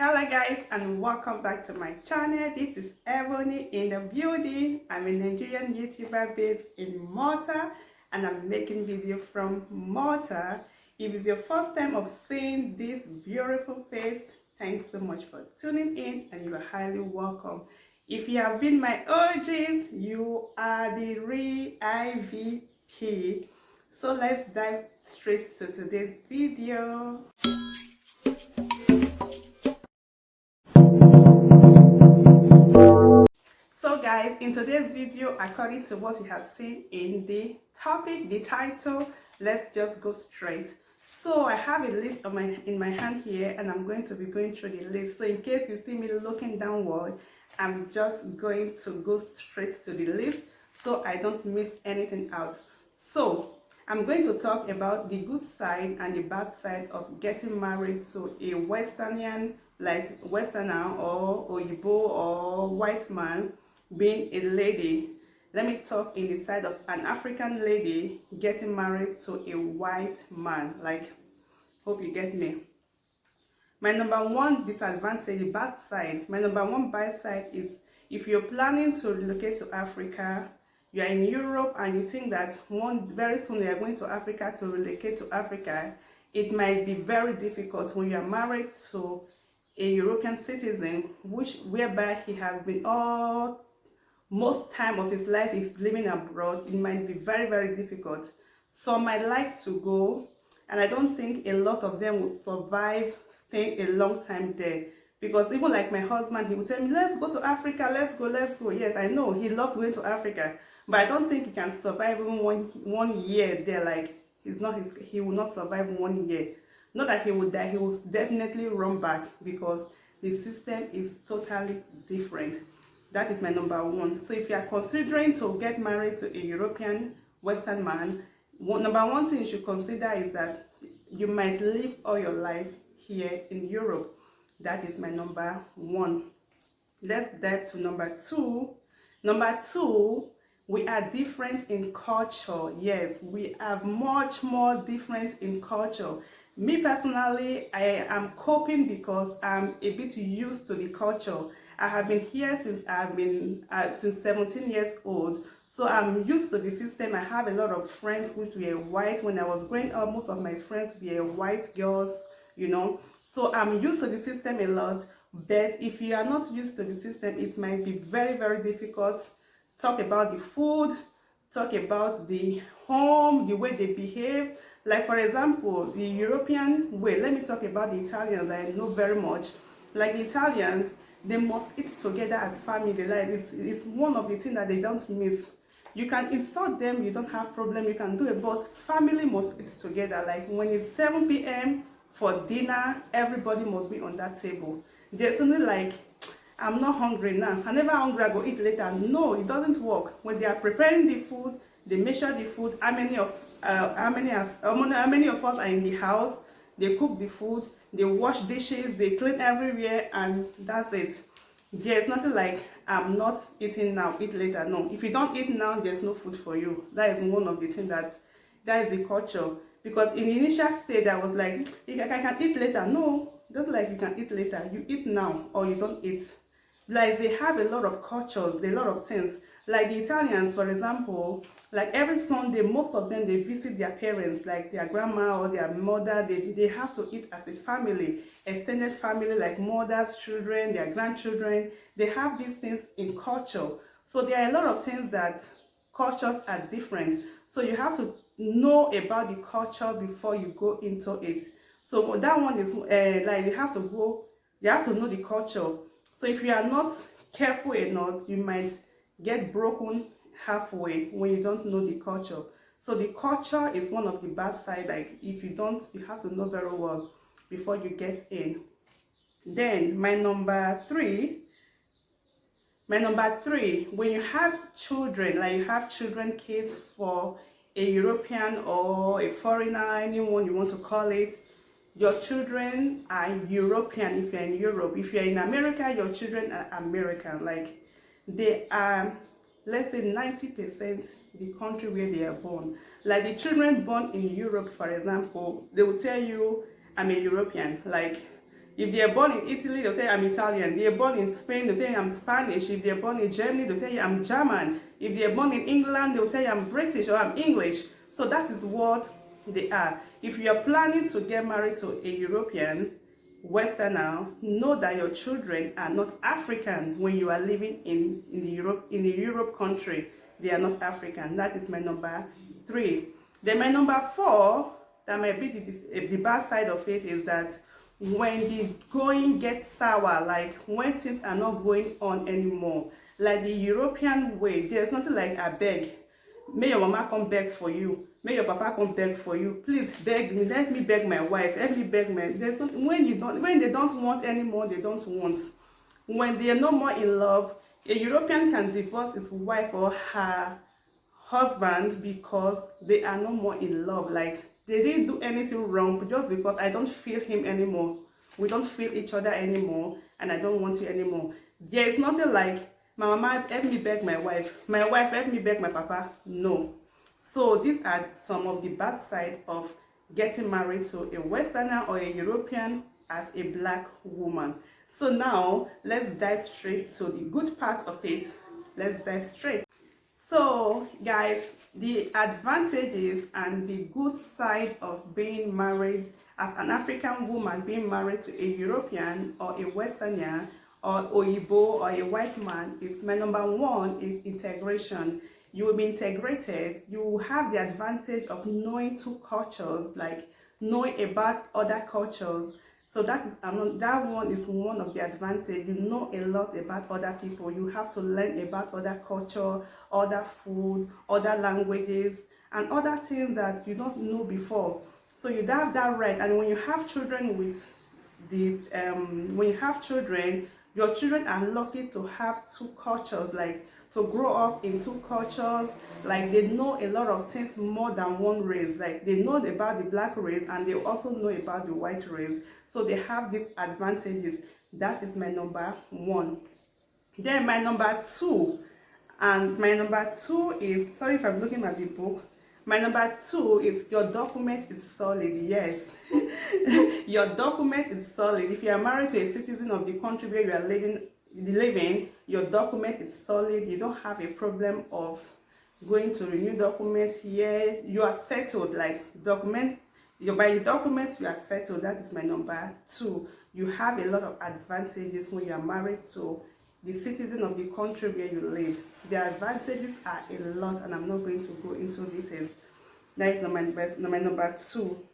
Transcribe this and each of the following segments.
Hello guys, and welcome back to my channel. This is Ebony in the building. I'm a Nigerian YouTuber based in Malta, and I'm making video from Malta. If it's your first time of seeing this beautiful face, thanks so much for tuning in, and you are highly welcome. If you have been my OGs, you are the real IVP. So let's dive straight to today's video. So guys, in today's video, according to what you have seen in the topic, the title, let's just go straight. So I have a list in my hand here, and I'm going to be going through the list. So in case you see me looking downward, I'm just going to go straight to the list so I don't miss anything out. So I'm going to talk about the good side and the bad side of getting married to a Westernian, like Westerner or Oyibo or white man, being a lady. Let me talk in the side of an African lady getting married to a white man. Like, hope you get me. My number one disadvantage, the bad side, my number one bad side is if you're planning to relocate to Africa, you are in Europe and you think that very soon you are going to Africa to relocate to Africa, it might be very difficult when you are married to a European citizen, whereby he has been most time of his life is living abroad. It might be very, very difficult. Some might like to go, and I don't think a lot of them would survive staying a long time there, because even like my husband, he would tell me, let's go to Africa, let's go. Yes, I know he loves going to Africa, but I don't think he can survive even one year there. Like, he will not survive 1 year. Not that he would die, he will definitely run back, because the system is totally different. That is my number one. So if you are considering to get married to a European Western man, number one thing you should consider is that you might live all your life here in Europe. That is my number one. Let's dive to number two. Number two, we are different in culture. Yes, we are much more different in culture. Me personally, I am coping because I'm a bit used to the culture. I have been here since since 17 years old, so I'm used to the system. I have a lot of friends which were white. When I was growing up, most of my friends were white girls, so I'm used to the system a lot. But if you are not used to the system, it might be very, very difficult. Talk about the food, talk about the home, the way they behave. Like, for example, the European way. Let me talk about the Italians. I know very much. Like, the Italians, they must eat together as family. Like, it's one of the things that they don't miss. You can insult them, you don't have problem, you can do it, but family must eat together. Like, when it's 7 p.m. for dinner, everybody must be on that table. There's only like, I'm not hungry now, I'm never hungry, I go eat later. No, it doesn't work. When they are preparing the food, they measure the food, how many of us are in the house, they cook the food, they wash dishes, they clean everywhere, and that's it. There's nothing like, I'm not eating now, eat later. No, if you don't eat now, there's no food for you. That is one of the things that is the culture. Because in the initial stage, I was like, I can eat later. No, just like you can eat later, you eat now or you don't eat. Like, they have a lot of cultures, a lot of things. Like the Italians, for example, like every Sunday, most of them, they visit their parents, like their grandma or their mother. They have to eat as a family, extended family, like mothers, children, their grandchildren. They have these things in culture. So there are a lot of things that cultures are different. So you have to know about the culture before you go into it. So that one is like, you have to know the culture. So if you are not careful enough, you might get broken halfway when you don't know the culture. So the culture is one of the bad side. Like, if you don't, you have to know very well before you get in. Then my number three, when you have children, like you have children, kids for a European or a foreigner, anyone you want to call it, your children are European if you're in Europe. If you're in America, your children are American. Like, they are, let's say, 90% the country where they are born. Like, the children born in Europe, for example, they will tell you, I'm a European. Like, If they are born in Italy, they'll tell you I'm Italian. They are born in Spain, they'll tell you I'm Spanish. If they are born in Germany, they'll tell you I'm German. If they are born in England, they'll tell you I'm British or I'm English. So that is what they are. If you are planning to get married to a European, Westerner, know that your children are not African when you are living in the Europe country. They are not African. That is my number 3. Then my number 4, that might be the bad side of it, is that when the going gets sour, like when things are not going on anymore, like the European way, there's nothing like I beg. May your mama come beg for you. May your papa come beg for you. Please beg me. Let me beg my wife. Let me beg my. There's not when they don't want anymore. They don't want. When they are no more in love, a European can divorce his wife or her husband because they are no more in love. Like they didn't do anything wrong, just because I don't feel him anymore. We don't feel each other anymore, and I don't want you anymore. There is nothing like my mama help me beg my wife help me beg my papa. No. So these are some of the bad side of getting married to a Westerner or a European as a black woman. So now let's dive straight to the good part of it. Let's dive straight. So guys, the advantages and the good side of being married as an African woman, being married to a European or a Westerner or Oyibo or a white man, is my number 1 is integration. You will be integrated. You will have the advantage of knowing 2 cultures, like knowing about other cultures. So that one is one of the advantages. You know a lot about other people. You have to learn about other culture, other food, other languages, and other things that you don't know before. So you have that right. And when you have children with your children are lucky to have 2 cultures, like to grow up in 2 cultures. Like they know a lot of things more than one race. Like they know about the black race and they also know about the white race. So they have these advantages. That is my number 1. Then my number 2, and my number 2 is, sorry if I'm looking at the book. My number 2 is your document is solid. Yes. Your document is solid. If you are married to a citizen of the country where you are living, your document is solid. You don't have a problem of going to renew documents here. You are settled. Like by your documents, you are settled. That is my number 2. You have a lot of advantages when you are married to the citizen of the country where you live. The advantages are a lot, and I'm not going to go into details. That is my number 2.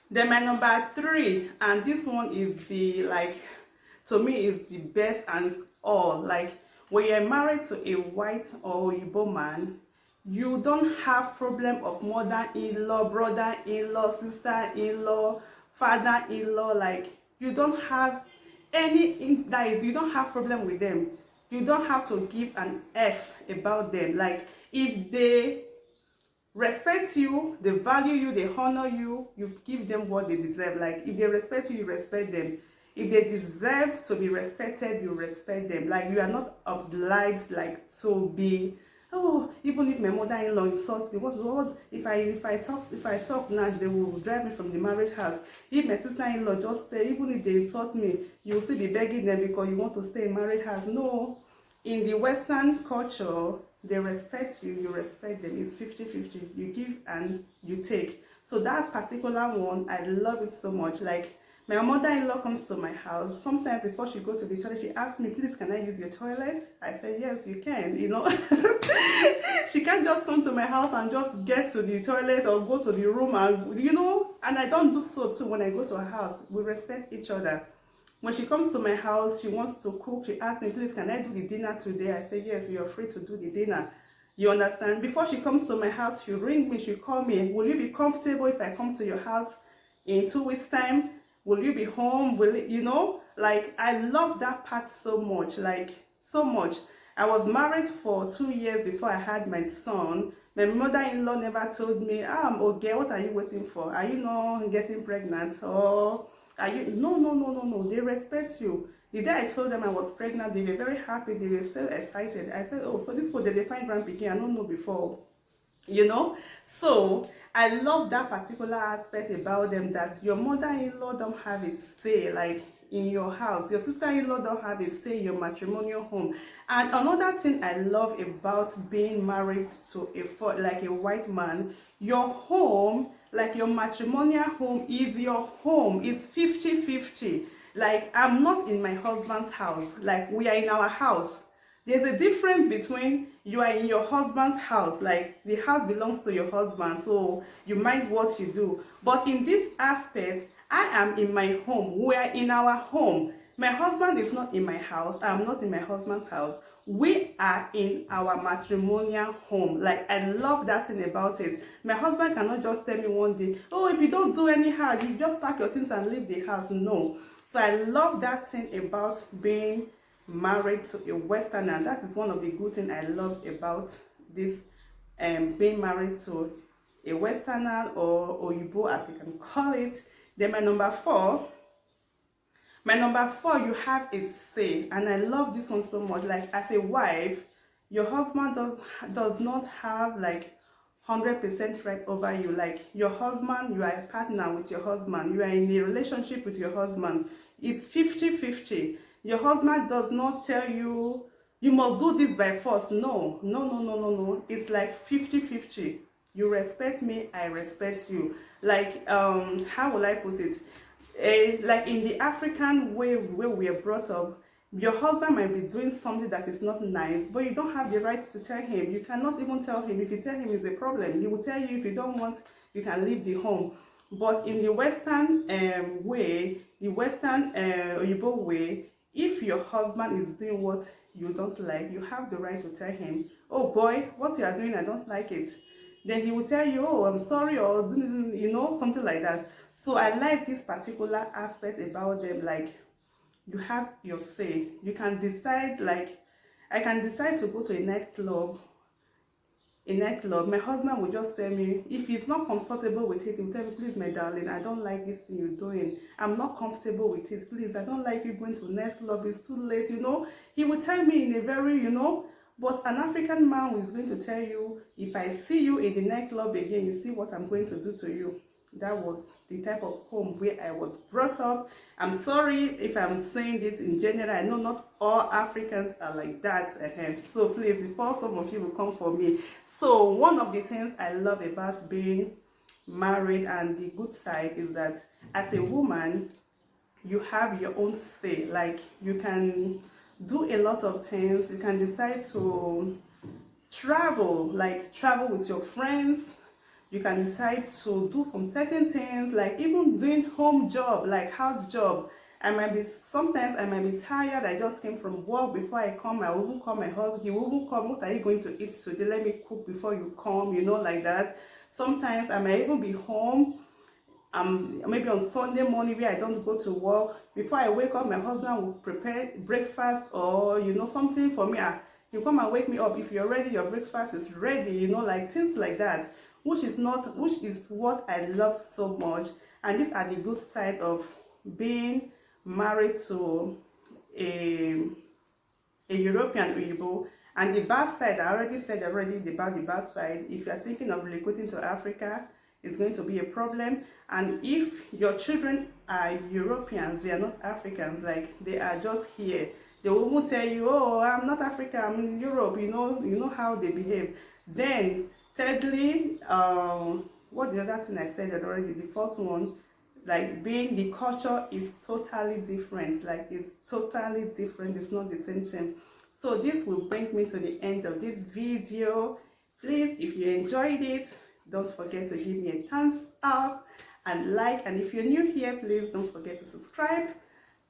Then my number 3, and this one is the, like, to me is the best and all. Like when you're married to a white or Igbo man, you don't have problem of mother-in-law, brother-in-law, sister-in-law, father-in-law. Like you don't have you don't have problem with them. You don't have to give an F about them. Like if they respect you, they value you, they honor you, you give them what they deserve. Like if they respect you, you respect them. If they deserve to be respected, you respect them. Like you are not obliged like to be, oh, even if my mother-in-law insults me, what if I talk now, they will drive me from the marriage house. If my sister-in-law just say, even if they insult me, you will still be begging them because you want to stay in marriage house. No. In the Western culture, they respect you, you respect them. It's 50-50. You give and you take. So that particular one, I love it so much. Like my mother-in-law comes to my house. Sometimes before she goes to the toilet, she asks me, please, can I use your toilet? I say, yes, you can, you know. She can't just come to my house and just get to the toilet or go to the room and, you know, and I don't do so too when I go to her house. We respect each other. When she comes to my house, she wants to cook. She asks me, please, can I do the dinner today? I say, yes, you're free to do the dinner. You understand? Before she comes to my house, she'll ring me, she'll call me. Will you be comfortable if I come to your house in 2 weeks' time? Will you be home? Will it, you know? Like, I love that part so much. Like, so much. I was married for 2 years before I had my son. My mother-in-law never told me, okay, what are you waiting for? Are you not getting pregnant? Or are you? No. They respect you. The day I told them I was pregnant, they were very happy. They were so excited. I said, oh, so this for the defined grandpicking, I don't know before. you know. So I love that particular aspect about them, that your mother-in-law don't have a say like in your house, your sister-in-law don't have a say in your matrimonial home. And another thing I love about being married to like a white man, your home, like your matrimonial home, is your home. It's 50-50. Like, I'm not in my husband's house, like we are in our house. There's a difference between you are in your husband's house, like the house belongs to your husband, so you mind what you do. But in this aspect, I am in my home. We are in our home. My husband is not in my house. I am not in my husband's house. We are in our matrimonial home. Like, I love that thing about it. My husband cannot just tell me one day, oh, if you don't do anyhow, you just pack your things and leave the house. No. So I love that thing about being married to a Westerner, and that is one of the good things I love about this, being married to a Westerner, or Oyibo as you can call it. Then my number four, you have a say, and I love this one so much. Like, as a wife, your husband does not have like 100% right over you. Like, your husband, you are a partner with your husband, you are in a relationship with your husband. It's 50-50. Your husband does not tell you you must do this by force. No. It's like 50-50. You respect me, I respect you. Like, how will I put it? Like in the African way where we are brought up, your husband might be doing something that is not nice, but you don't have the right to tell him. You cannot even tell him. If you tell him, it's a problem. He will tell you, if you don't want, you can leave the home. But in the Western way, the Western Oyibo way, if your husband is doing what you don't like, you have the right to tell him, oh boy, what you are doing, I don't like it. Then he will tell you, oh, I'm sorry, or something like that. So I like this particular aspect about them. Like, you have your say. You can decide, like, I can decide to go to a nightclub. My husband will just tell me, if he's not comfortable with it, he will tell me, please, my darling, I don't like this thing you're doing. I'm not comfortable with it. Please, I don't like you going to a nightclub. It's too late, He will tell me in a very, but an African man is going to tell you, if I see you in the nightclub again, you see what I'm going to do to you. That was the type of home where I was brought up. I'm sorry if I'm saying this in general. I know not all Africans are like that. So please, before some of you will come for me. So one of the things I love about being married, and the good side, is that as a woman, you have your own say. Like, you can do a lot of things. You can decide to travel with your friends. You can decide to do some certain things, like even doing home job, like house job. Sometimes I might be tired. I just came from work. Before I come, I will even call my husband. He will even come, what are you going to eat today? Let me cook before you come, like that. Sometimes I might even be home, maybe on Sunday morning where I don't go to work. Before I wake up, my husband will prepare breakfast, or something for me. He'll come and wake me up. If you're ready, your breakfast is ready, like things like that, which is what I love so much. And these are the good side of being married to a European Oyibo. And the bad side, I already said about the bad side. If you are thinking of relocating to Africa, it's going to be a problem. And if your children are Europeans, they are not Africans, like they are just here, they won't tell you, oh, I'm not Africa, I'm in Europe. You know how they behave. Then thirdly, what the other thing I said already, the first one, like being the culture is totally different. Like, it's totally different. It's not the same thing. So this will bring me to the end of this video. Please, if you enjoyed it, don't forget to give me a thumbs up and like. And if you're new here, please don't forget to subscribe,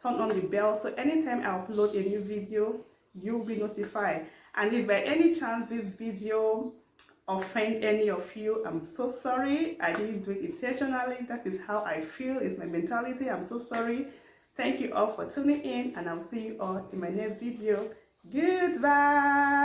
turn on the bell, so anytime I upload a new video, you'll be notified. And if by any chance this video offend any of you, I'm so sorry. I didn't do it intentionally. That is how I feel. It's my mentality. I'm so sorry. Thank you all for tuning in, and I'll see you all in my next video. Goodbye.